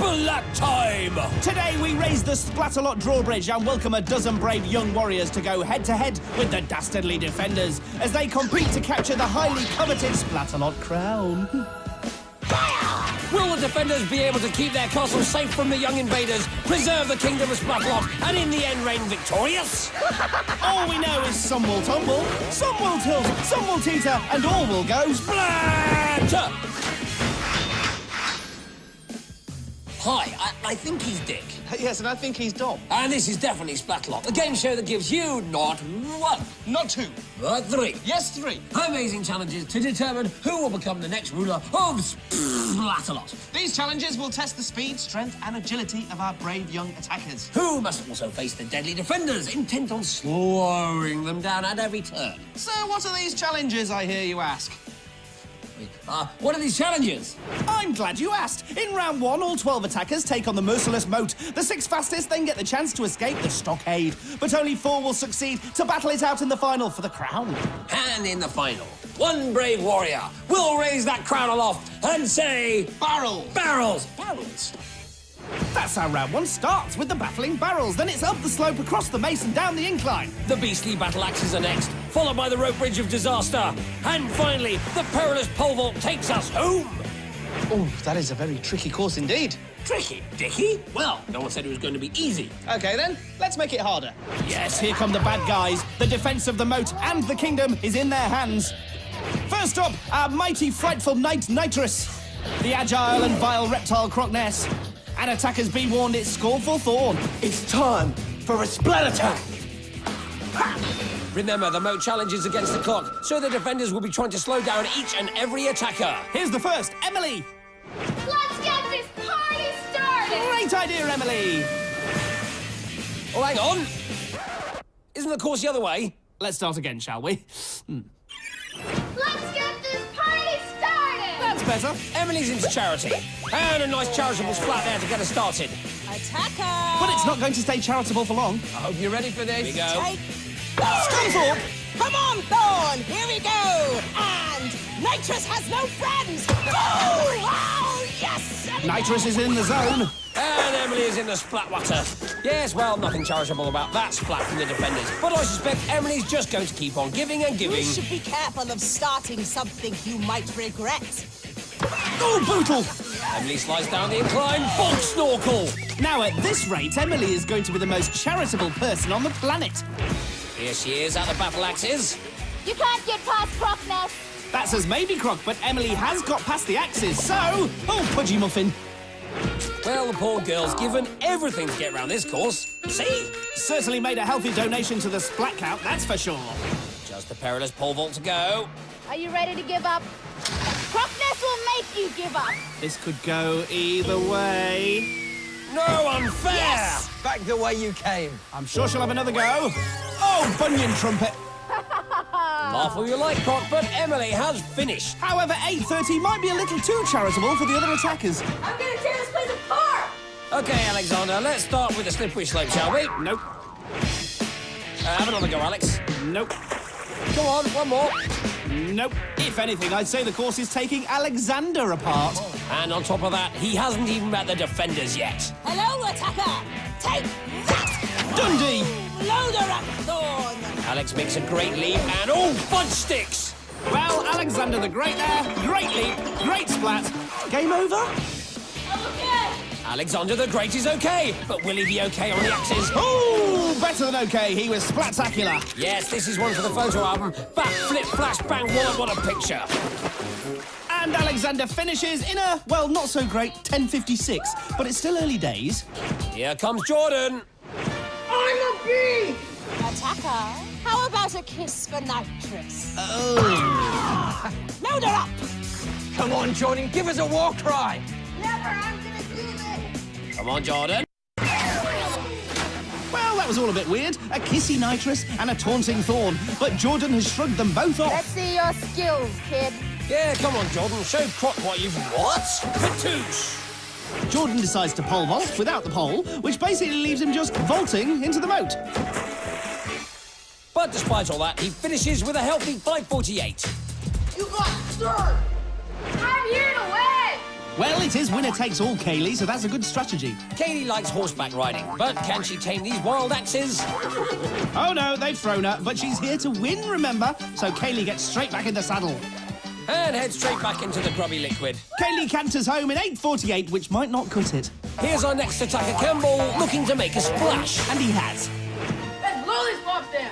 Splat time! Today we raise the Splatalot drawbridge and welcome a dozen brave young warriors to go head-to-head with the dastardly defenders as they compete to capture the highly coveted Splatalot crown. Will the defenders be able to keep their castle safe from the young invaders, preserve the kingdom of Splatalot, and in the end reign victorious? All we know is some will tumble, some will tilt, some will teeter, and all will go Splat! Hi, I think he's Dick. Yes, and I think he's Dom. And this is definitely Splatalot, the game show that gives you not one, Not two. but three. Yes, three. Amazing challenges to determine who will become the next ruler of Splatalot. These challenges will test the speed, strength, and agility of our brave young attackers. Who must also face the deadly defenders, intent on slowing them down at every turn. So, what are these challenges, I hear you ask? What are these challenges? I'm glad you asked. In round one, all 12 attackers take on the merciless moat. The 6 fastest then get the chance to escape the stockade. But only 4 will succeed to battle it out in the final for the crown. And in the final, one brave warrior will raise that crown aloft and say... Barrel! Barrels! Barrels! That's how round one starts, with the battling barrels. Then it's up the slope, across the mace and down the incline. The beastly battle axes are next, followed by the rope bridge of disaster. And finally, the perilous pole vault takes us home. Oh, that is a very tricky course indeed. Tricky, Dickie? Well, no one said it was going to be easy. OK, then, let's make it harder. Yes, here come the bad guys. The defence of the moat and the kingdom is in their hands. First up, our mighty, frightful knight Nitrous. The agile and vile reptile Crocness. And attackers be warned, it's scornful Thorn. It's time for a splat attack! Remember, the moat challenge is against the clock, so the defenders will be trying to slow down each and every attacker. Here's the first, Emily. Let's get this party started! Great idea, Emily. Oh, hang on. Isn't the course the other way? Let's start again, shall we? Let's get this party started! That's better. Emily's into charity. And a nice charitable splat there to get us started. Attacker! But it's not going to stay charitable for long. I hope you're ready for this. Here we go. Take... Scunthorpe! Come on, Thorn! Here we go! And Nitrous has no friends! Oh, yes! Nitrous is in the zone. And Emily is in the splat water. Yes, well, nothing charitable about that splat from the defenders. But I suspect Emily's just going to keep on giving and giving. You should be careful of starting something you might regret. Oh, brutal! Emily slides down the incline. Bonk snorkel! Now, at this rate, Emily is going to be the most charitable person on the planet. Here she is at the battle axes. You can't get past Crocness! That says maybe Croc, but Emily has got past the axes, so... Oh, Pudgy Muffin. Well, the poor girl's given everything to get around this course. See? Certainly made a healthy donation to the splat count, that's for sure. Just the perilous pole vault to go. Are you ready to give up? Crocness will make you give up! This could go either way. No, unfair! Yes! Back the way you came. I'm sure she'll have another go. Oh, Bunyan Trumpet. Laugh all you like, Croc, but Emily has finished. However, 8:30 might be a little too charitable for the other attackers. I'm gonna tear this place apart! OK, Alexander, let's start with the slippery slope, shall we? Nope. Have another go, Alex. Nope. Come on, one more. Nope. If anything, I'd say the course is taking Alexander apart. And on top of that, he hasn't even met the defenders yet. Hello, attacker! Take that! Dundee! Load her up, Thorn! Alex makes a great leap and oh, fudge sticks! Well, Alexander the Great there. Great leap. Great splat. Game over? Okay! Alexander the Great is OK, but will he be OK on the axes? Oh, better than okay. He was splat-tacular. Yes, this is one for the photo album. Bat, flip, flash, bang, wallop, what a picture. And Alexander finishes in a, well, not so great 10:56, but it's still early days. Here comes Jordan. Attacker, how about a kiss for Nitrous? Oh. Load her up! Come on, Jordan, give us a war cry. Never! I'm gonna do this! Come on, Jordan. Well, that was all a bit weird. A kissy Nitrous and a taunting Thorn. But Jordan has shrugged them both Let's off. see your skills, kid. Yeah, come on, Jordan. Show Croc what you've... What? Patouche. Jordan decides to pole vault without the pole, which basically leaves him just vaulting into the moat. But despite all that, he finishes with a healthy 5:48. You got third! I'm here to win! Well, it is winner takes all, Kaylee, so that's a good strategy. Kaylee likes horseback riding, but can she tame these wild axes? Oh no, they've thrown her, but she's here to win, remember? So Kaylee gets straight back in the saddle. And head straight back into the grubby liquid. Kaylee canters home in 8:48, which might not cut it. Here's our next attacker, Campbell, looking to make a splash. And he has. Let's blow this box down.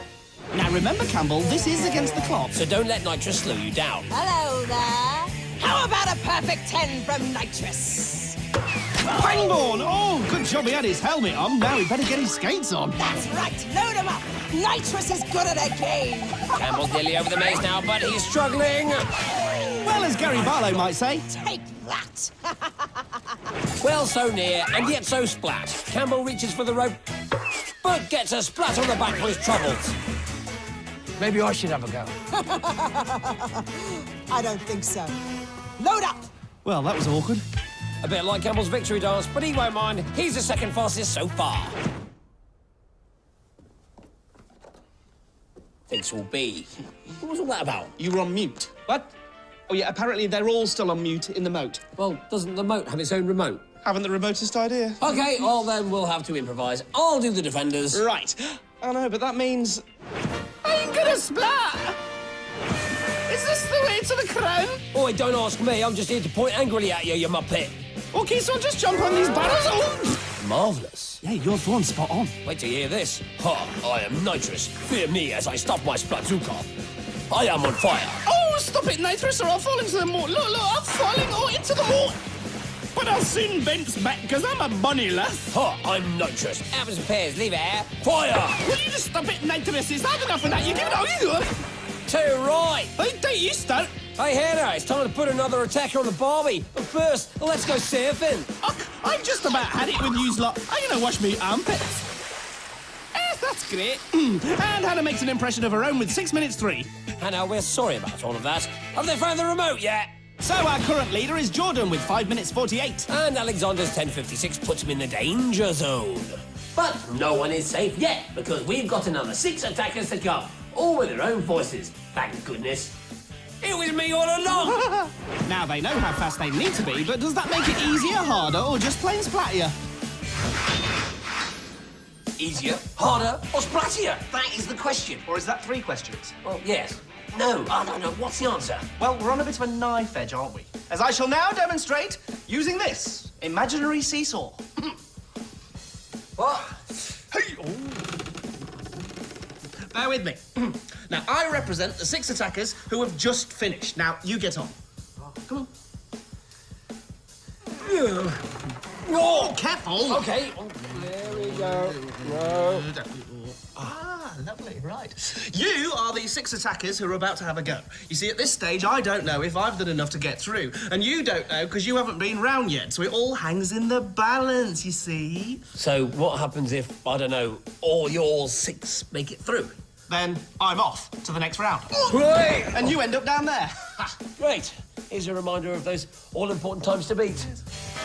Now remember, Campbell, this is against the clock. So don't let Nitrous slow you down. Hello there. How about a perfect 10 from Nitrous? Bangborn! Oh, good job he had his helmet on. Now he better get his skates on. That's right, load him up. Nitrous is good at a game. Campbell's nearly over the maze now, but he's struggling. Well, as Gary Barlow might say. Take that. Well, so near, and yet so splat. Campbell reaches for the rope, but gets a splat on the back for his troubles. Maybe I should have a go. I don't think so. Load up. Well, that was awkward. A bit like Campbell's victory dance, but he won't mind. He's the second fastest so far. This will be. What was all that about? You were on mute. What? Oh, yeah, apparently they're all still on mute in the moat. Well, doesn't the moat have its own remote? Haven't the remotest idea. OK, well, then we'll have to improvise. I'll do the defenders. Right. Oh, no, but that means... I'm gonna splat! Is this the way to the crown? Boy, don't ask me. I'm just here to point angrily at you, you muppet. Okay, so I'll just jump on these barrels. Oh! Marvellous. Yeah, your thorn's spot on. Wait till you hear this. Ha! I am Nitrous. Fear me as I stop my Splatuka. I am on fire. Oh, stop it, Nitrous, or I'll fall into the moat. Look, I'm falling into the moat. But I'll soon bounce back, because I'm a bunny lass. Ha! I'm Nitrous. Apples and pears, leave it here. Fire! Will you just stop it, Nitrous? It's hard enough for that. You give it all you do. Too right. Hey, don't you start. Hey, Hannah, it's time to put another attacker on the Barbie. But first, let's go surfing. I've just about had it with you lot. I'm gonna wash me armpits. That's great. And Hannah makes an impression of her own with 6 minutes 3. Hannah, we're sorry about all of that. Have they found the remote yet? So our current leader is Jordan with 5 minutes 48. And Alexander's 10:56 puts him in the danger zone. But no one is safe yet, because we've got another 6 attackers to come, all with their own voices. Thank goodness. It was me all along. Now they know how fast they need to be, but does that make it easier, harder, or just plain splattier? Easier, harder, or splattier? That is the question. Or is that 3 questions? Well, yes. No, I don't know. What's the answer? Well, we're on a bit of a knife edge, aren't we? As I shall now demonstrate using this imaginary seesaw. What? Hey! Oh. Bear with me. Now, I represent the 6 attackers who have just finished. Now, you get on. Come on. Oh, careful! OK. Oh, there we go. No. Ah, lovely, right. You are the 6 attackers who are about to have a go. You see, at this stage, I don't know if I've done enough to get through. And you don't know because you haven't been round yet. So it all hangs in the balance, you see. So what happens if, I don't know, all your 6 make it through? Then I'm off to the next round. Great! And you end up down there. Great. Here's a reminder of those all-important times to beat.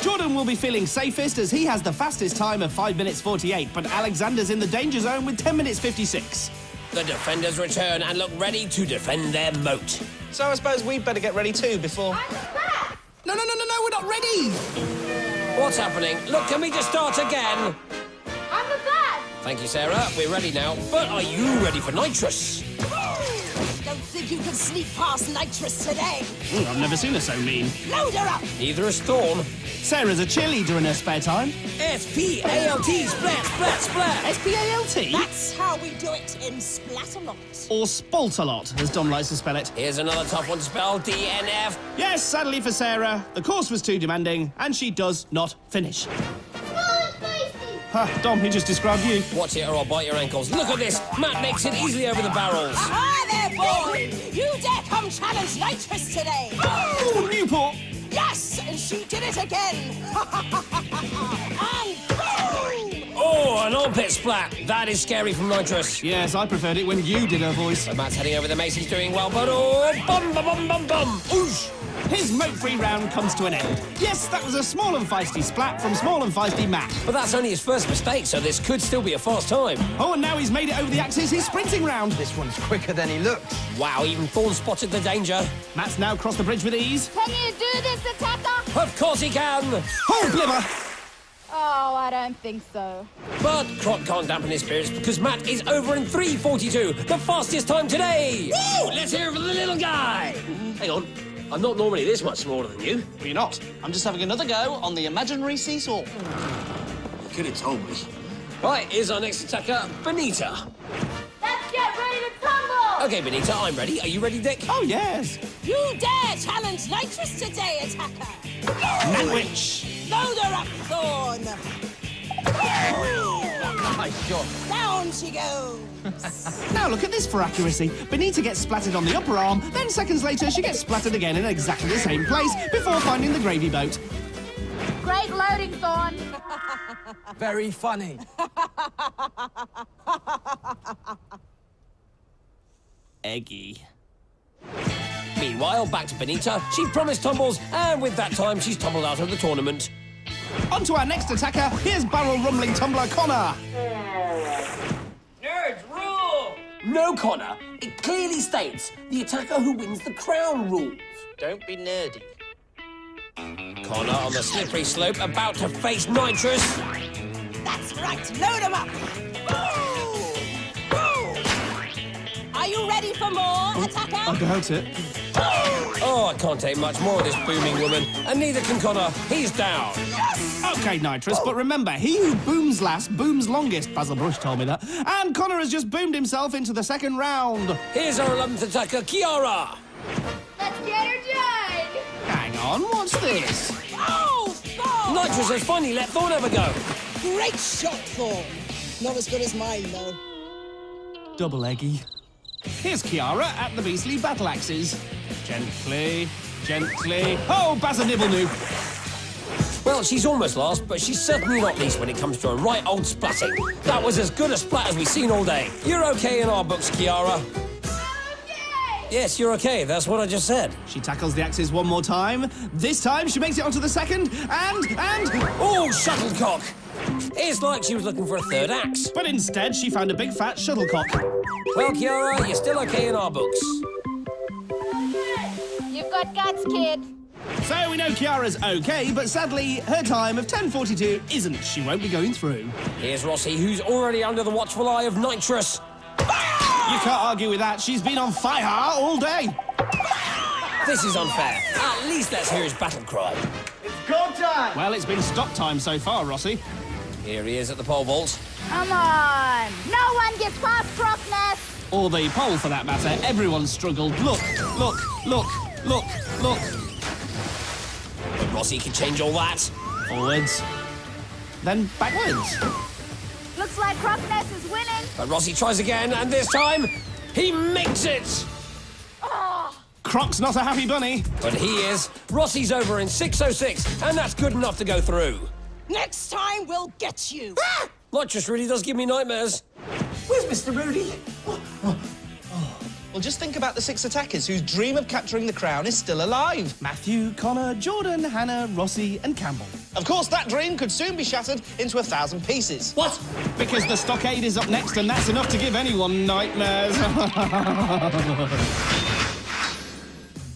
Jordan will be feeling safest as he has the fastest time of 5 minutes 48, but Alexander's in the danger zone with 10 minutes 56. The defenders return and look ready to defend their moat. So I suppose we'd better get ready too before... No, we're not ready. What's happening? Look, can we just start again? I'm the bad. Thank you, Sarah. We're ready now. But are you ready for Nitrous? Don't think you can sneak past Nitrous today. Ooh, I've never seen her so mean. Load her up. Neither is Thorn. Sarah's a cheerleader in her spare time. S-P-A-L-T, splat, splat, splat. S-P-A-L-T? That's how we do it in Splatalot. Or Splatalot, as Dom likes to spell it. Here's another tough one to spell, D-N-F. Yes, sadly for Sarah, the course was too demanding, and she does not finish. Ha, Dom, he just described you. Watch it or I'll bite your ankles. Look at this. Matt makes it easily over the barrels. Hi there, boy. You dare come challenge Nitrous today. Oh, Newport! Yes, and she did it again. And boom! Oh, an armpit splat. That is scary from Nitrous. Yes, I preferred it when you did her voice. So Matt's heading over the mace. He's doing well, but oh, bum, bum, bum, bum, bum. Oosh. His moat-free round comes to an end. Yes, that was a small and feisty splat from small and feisty Matt. But that's only his first mistake, so this could still be a fast time. Oh, and now he's made it over the axis, his sprinting round. This one's quicker than he looks. Wow, even Thorn spotted the danger. Matt's now crossed the bridge with ease. Can you do this, attacker? Of course he can. Oh, blibber! Oh, I don't think so. But Croc can't dampen his spirits because Matt is over in 3:42, the fastest time today. Woo! Let's hear it for the little guy. Hang on, I'm not normally this much smaller than you. Well, you're not. I'm just having another go on the imaginary seesaw. You could have told me. Right, here's our next attacker, Benita. Let's get ready to tumble! Okay, Benita, I'm ready. Are you ready, Dick? Oh, yes. You dare challenge Nitrous today, attacker! Sandwich. Load her up, Thorn! Nice shot. Down she goes! Now look at this for accuracy. Benita gets splattered on the upper arm, then seconds later she gets splattered again in exactly the same place before finding the gravy boat. Great loading, Thorn. Very funny. Eggy. Meanwhile, back to Benita. She promised tumbles, and with that time, she's tumbled out of the tournament. On to our next attacker. Here's barrel-rumbling tumbler Connor. Nerds, rule! No, Connor. It clearly states the attacker who wins the crown rules. Don't be nerdy. Connor on the slippery slope, about to face Nitrous. That's right, load them up! Woo! Woo! Are you ready for more, attacker? I doubt it. Oh, I can't take much more of this booming woman, and neither can Connor. He's down. OK, Nitrous, but remember, he who booms last booms longest. Basil Brush told me that. And Connor has just boomed himself into the second round. Here's our 11th attacker, Kiara. Let's get her jug! Hang on, what's this? Oh, Thorn! Nitrous has finally let Thorn have a go. Great shot, Thorn. Not as good as mine, though. Double eggy. Here's Kiara at the beastly battle axes. Gently, gently. Oh, Basil Nibbleknoop. Well, she's almost last, but she's certainly not least when it comes to a right old splatting. That was as good a splat as we've seen all day. You're okay in our books, Kiara. Okay! Yes, you're okay. That's what I just said. She tackles the axes one more time. This time she makes it onto the second, and... Oh, shuttlecock! It's like she was looking for a third axe. But instead, she found a big fat shuttlecock. Well, Kiara, you're still okay in our books. You've got guts, kid. So we know Kiara's okay, but sadly, her time of 10:42 isn't. She won't be going through. Here's Rossi, who's already under the watchful eye of Nitrous. You can't argue with that. She's been on fire all day. This is unfair. At least let's hear his battle cry. Go time! Well, it's been stop time so far, Rossi. Here he is at the pole vault. Come on. No one gets past Crockness. Or the pole, for that matter. Everyone's struggled. Look, look, look, look, look. But Rossi can change all that. Forwards. Then backwards. Looks like Crockness is winning. But Rossi tries again, and this time, he makes it! Croc's not a happy bunny. But he is. Rossi's over in 6:06, and that's good enough to go through. Next time, we'll get you. Nitrous really does give me nightmares. Where's Mr. Rudy? Well, just think about the 6 attackers whose dream of capturing the crown is still alive. Matthew, Connor, Jordan, Hannah, Rossi and Campbell. Of course, that dream could soon be shattered into 1,000 pieces. What? Because the stockade is up next and that's enough to give anyone nightmares.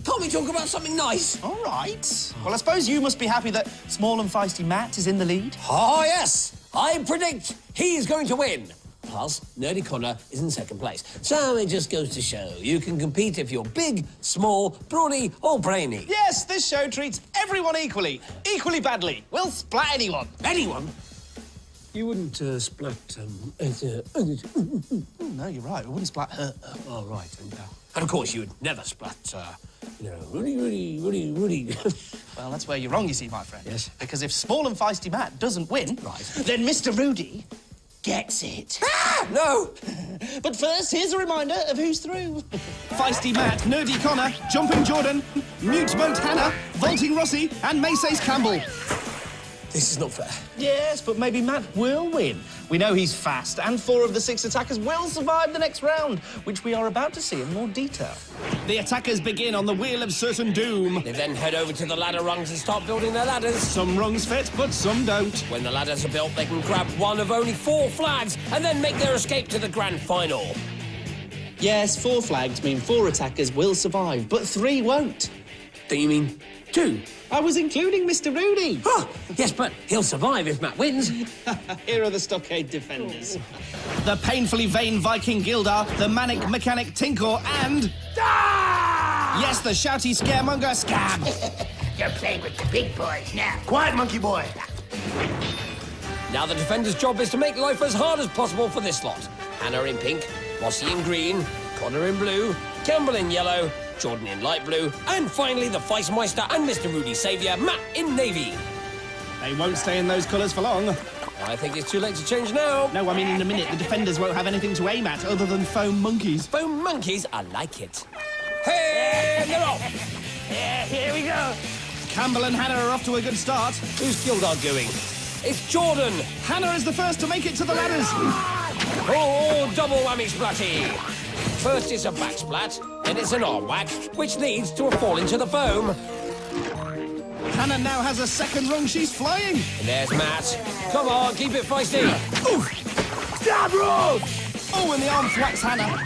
Can't we talk about something nice? All right. Well, I suppose you must be happy that small and feisty Matt is in the lead. Oh, yes. I predict he's going to win. Plus, Nerdy Connor is in second place. So it just goes to show you can compete if you're big, small, brawny or brainy. Yes, this show treats everyone equally badly. We'll splat anyone. Anyone? You wouldn't splat... No, you're right. We wouldn't splat her. Oh, right. And of course, you would never splat, Rudy. Well, that's where you're wrong, you see, my friend. Yes. Because if small and feisty Matt doesn't win, Right. then Mr. Rudy gets it. No! But first, here's a reminder of who's through. Feisty Matt, Nerdy Connor, Jumping Jordan, Mute Boat Hannah, Vaulting Rossi and Mace's Campbell. This is not fair. Yes, but maybe Matt will win. We know he's fast, and 4 of the 6 attackers will survive the next round, which we are about to see in more detail. The attackers begin on the Wheel of Certain Doom. They then head over to the ladder rungs and start building their ladders. Some rungs fit, but some don't. When the ladders are built, they can grab one of only 4 flags and then make their escape to the grand final. Yes, 4 flags mean 4 attackers will survive, but 3 won't. Do you mean 2? I was including Mr. Rooney. Oh, yes, but he'll survive if Matt wins. Here are the stockade defenders. The painfully vain Viking Gildar, the manic mechanic Tinkor, and... Yes, the shouty scaremonger Scab. You're playing with the big boys now. Quiet, monkey boy. Now the defender's job is to make life as hard as possible for this lot. Hannah in pink, Rossi in green, Connor in blue, Campbell in yellow, Jordan in light blue, and finally the Feistmeister and Mr. Rudy Saviour, Matt in navy. They won't stay in those colours for long. I think it's too late to change now. No, I mean, in a minute, the defenders won't have anything to aim at other than foam monkeys. Foam monkeys, I like it. Hey, they're off! Yeah, here we go. Campbell and Hannah are off to a good start. Who's Gildar going? It's Jordan! Hannah is the first to make it to the ladders. Oh, double whammy splatty! First it's a back splat, then it's an arm whack, which leads to a fall into the foam. Hannah now has a second rung. She's flying. And there's Matt. Come on, keep it feisty. Stop, Rose! Oh, and the arm thwacks Hannah.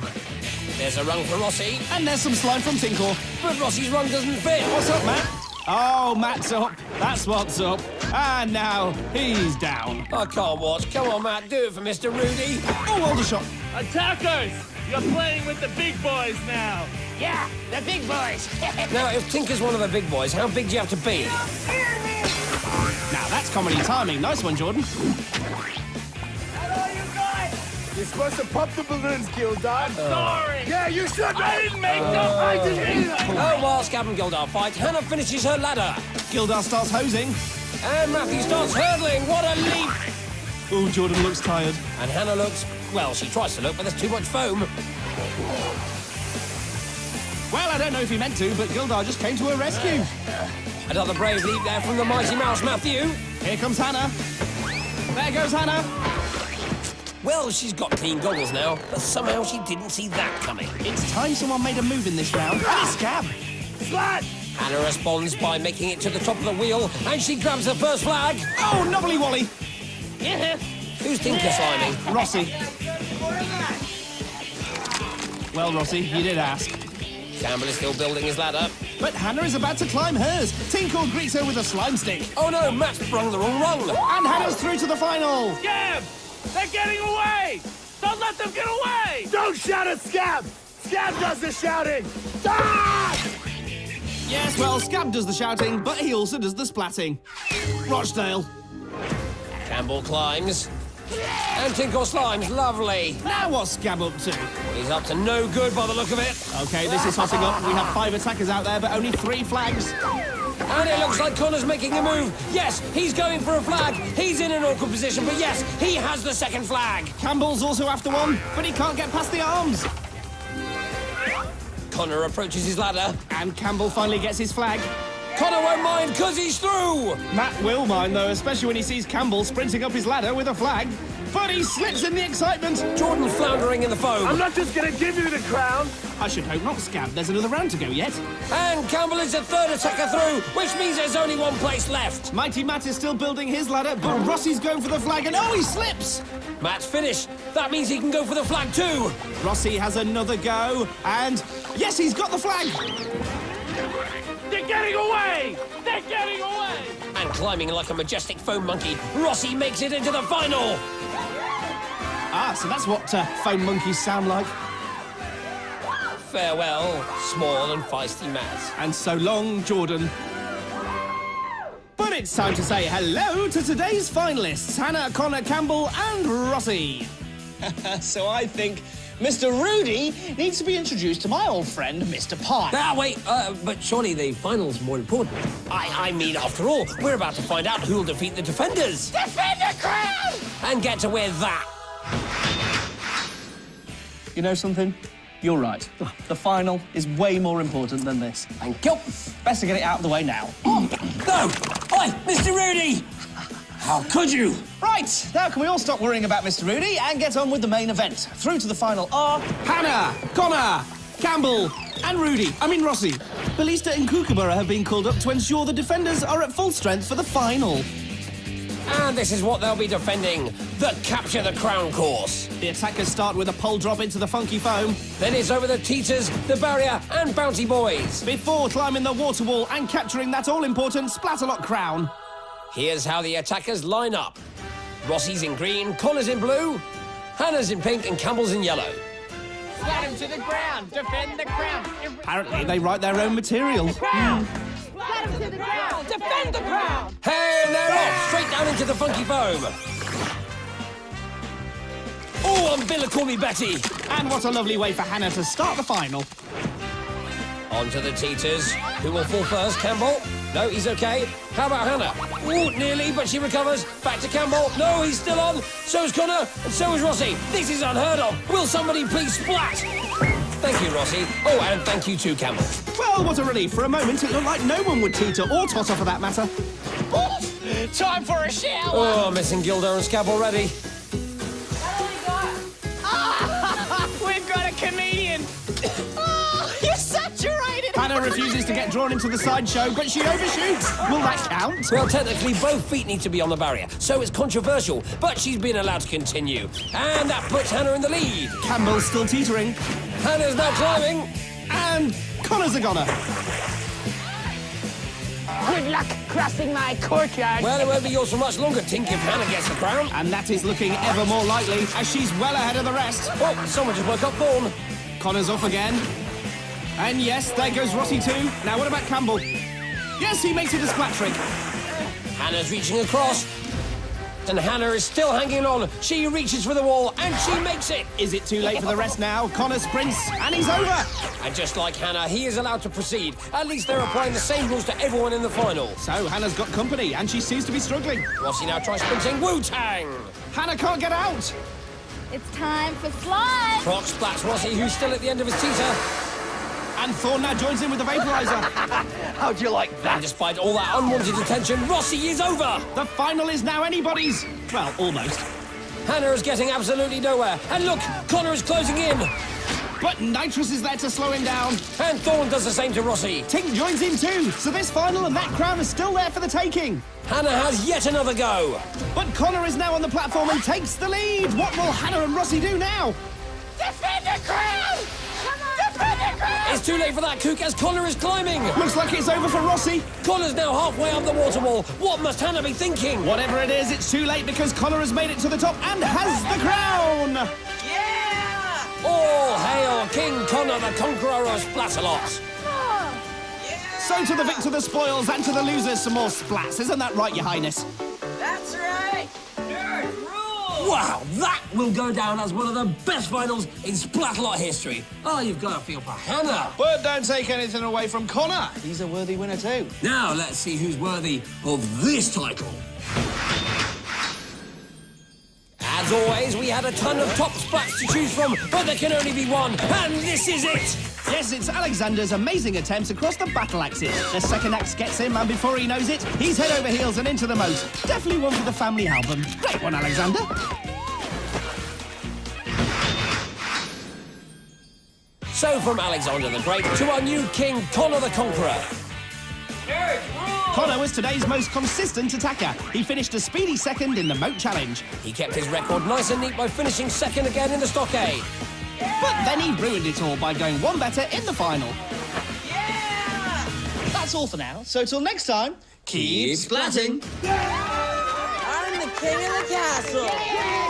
There's a rung for Rossi, And there's some slime from Tinkor. but Rossi's rung doesn't fit. What's up, Matt? Oh, Matt's up. That's what's up. And now he's down. I can't watch. Come on, Matt, do it for Mr. Rudy. Oh, Aldershot. Attackers! You're playing with the big boys now. Yeah, the big boys. Now, if Tinker's one of the big boys, how big do you have to be? Now that's comedy timing. Nice one, Jordan. Hello, you guys! You're supposed to pump the balloons, Gildar. Sorry. Yeah, you should. I didn't make them. I didn't. Oh, while Scab and Gildar fight, Hannah finishes her ladder. Gildar starts hosing. And Matthew starts hurdling. What a leap! Oh, Jordan looks tired. And Hannah looks... Well, she tries to look, but there's too much foam. Well, I don't know if he meant to, but Gildar just came to her rescue. Another brave leap there from the mighty mouse, Matthew. Here comes Hannah. There goes Hannah. Well, she's got clean goggles now, but somehow she didn't see that coming. It's time someone made a move in this round. And it's Scab. Splat! Hannah responds by making it to the top of the wheel, and she grabs the first flag. Oh, knobbly Wally. Yeah. Who's Tinker slimy? Rossi. Well, Rossi, you did ask. Campbell is still building his ladder. But Hannah is about to climb hers. Tinkle greets her with a slime stick. Oh no, Matt's sprung the wrong rung. And Hannah's through to the final. Scab! They're getting away! Don't let them get away! Don't shout at Scab! Scab does the shouting! Ah! Yes, well, Scab does the shouting, but he also does the splatting. Rochdale. Campbell climbs. And Tinkle slimes, lovely. Now what's Scab up to? Well, he's up to no good by the look of it. OK, this is hotting up. We have 5 attackers out there, but only 3 flags. And it looks like Connor's making a move. Yes, he's going for a flag. He's in an awkward position, but yes, he has the second flag. Campbell's also after one, but he can't get past the arms. Connor approaches his ladder. And Campbell finally gets his flag. Connor won't mind because he's through. Matt will mind, though, especially when he sees Campbell sprinting up his ladder with a flag. But he slips in the excitement. Jordan floundering in the foam. I'm not just gonna give you the crown! I should hope not, Scab. There's another round to go yet. And Campbell is the third attacker through, which means there's only one place left. Mighty Matt is still building his ladder, but Rossi's going for the flag, and oh, he slips! Matt's finished. That means he can go for the flag too. Rossi has another go, and yes, he's got the flag! They're getting away! They're getting away! And climbing like a majestic foam monkey, Rossi makes it into the final. Ah, so that's what foam monkeys sound like. Farewell, small and feisty Matt. And so long, Jordan. But it's time to say hello to today's finalists, Hannah, Connor, Campbell, and Rossi. So I think Mr. Rudy needs to be introduced to my old friend, Mr. Pie. Ah, wait, but surely the final's more important. I mean, after all, we're about to find out who'll defeat the defenders. Defend the crown! And get to wear that. You know something? You're right. The final is way more important than this. Thank you. Best to get it out of the way now. No! Oi, Mr. Rudy! How could you? Right, now can we all stop worrying about Mr. Rudy and get on with the main event? Through to the final are Hannah, Connor, Campbell, and Rossi. Ballista and Kookaburra have been called up to ensure the defenders are at full strength for the final. And this is what they'll be defending, the Capture the Crown course. The attackers start with a pole drop into the funky foam, Then it's over the teeters, the barrier, and Bounty Boys. before climbing the water wall and capturing that all-important Splatalot crown. Here's how the attackers line up. Rossi's in green, Connor's in blue, Hannah's in pink, and Campbell's in yellow. Slide him to the ground. Defend the crown. Apparently, they write their own material. Slide him to the ground. Defend the crown! Hey, they're off! Straight down into the funky foam. Oh, umbilical me Betty! And what a lovely way for Hannah to start the final. On to the teeters. Who will fall first? Campbell? No, he's okay. How about Hannah? Ooh, nearly, but she recovers. Back to Campbell. No, he's still on. So is Connor, and so is Rossi. This is unheard of. Will somebody please splat? Thank you, Rossi. Oh, and thank you too, Campbell. Well, what a relief. For a moment, it looked like no one would teeter or totter for that matter. Time for a shower. Oh, missing Gilda and Scab already. We've got a comedian. Oh, you're saturated! Hannah refuses to get drawn into the sideshow, but she overshoots. Will that count? Well, technically, both feet need to be on the barrier, so it's controversial, but she's been allowed to continue. And that puts Hannah in the lead. Campbell's still teetering. Hannah's now climbing. And Connor's a goner. Good luck crossing my courtyard. Well, it won't be yours for much longer, Tink, if Hannah gets the crown. And that is looking ever more likely as she's well ahead of the rest. Oh, someone just woke up Thorn. Connor's off again. And yes, there goes Rossi too. Now what about Campbell? Yes, he makes it a splat trick. Hannah's reaching across. And Hannah is still hanging on. She reaches for the wall, and she makes it. Is it too late for the rest now? Connor sprints, and he's over. And just like Hannah, he is allowed to proceed. At least they're applying the same rules to everyone in the final. So Hannah's got company, and she seems to be struggling. Rossi now tries sprinting. Wu-Tang! Hannah can't get out. It's time for slide. Croc splats Rossi, who's still at the end of his teeter. And Thorn now joins in with the vaporizer. How'd you like that? And despite all that unwanted attention, Rossi is over! The final is now anybody's. Well, almost. Hannah is getting absolutely nowhere. And look, Connor is closing in. But Nitrous is there to slow him down. And Thorn does the same to Rossi. Tink joins in too. So this final and that crown is still there for the taking. Hannah has yet another go. But Connor is now on the platform and takes the lead. What will Hannah and Rossi do now? Defend the crown. Defend the crown. It's too late for that, Kook, as Connor is climbing. Looks like it's over for Rossi. Connor's now halfway up the water wall. What must Hannah be thinking? Whatever it is, it's too late because Connor has made it to the top and has the crown. All hail King Connor, the conqueror of Splatalot. So to the victor the spoils and to the losers some more splats. Isn't that right, Your Highness? That's right! Nerd rule! Wow, that will go down as one of the best finals in Splatalot history. Oh, you've got to feel for Hannah. But don't take anything away from Connor. He's a worthy winner too. Now let's see who's worthy of this title. As always, we had a ton of top splats to choose from, but there can only be one, and this is it! Yes, it's Alexander's amazing attempts across the battle axis. The second axe gets him, and before he knows it, he's head over heels and into the moat. Definitely one for the family album. Great one, Alexander. So from Alexander the Great to our new king, Connor the Conqueror. Connor was today's most consistent attacker. He finished a speedy second in the moat challenge. He kept his record nice and neat by finishing second again in the stockade. But then he ruined it all by going one better in the final. That's all for now. So till next time, keep splatting. I'm the king of the castle!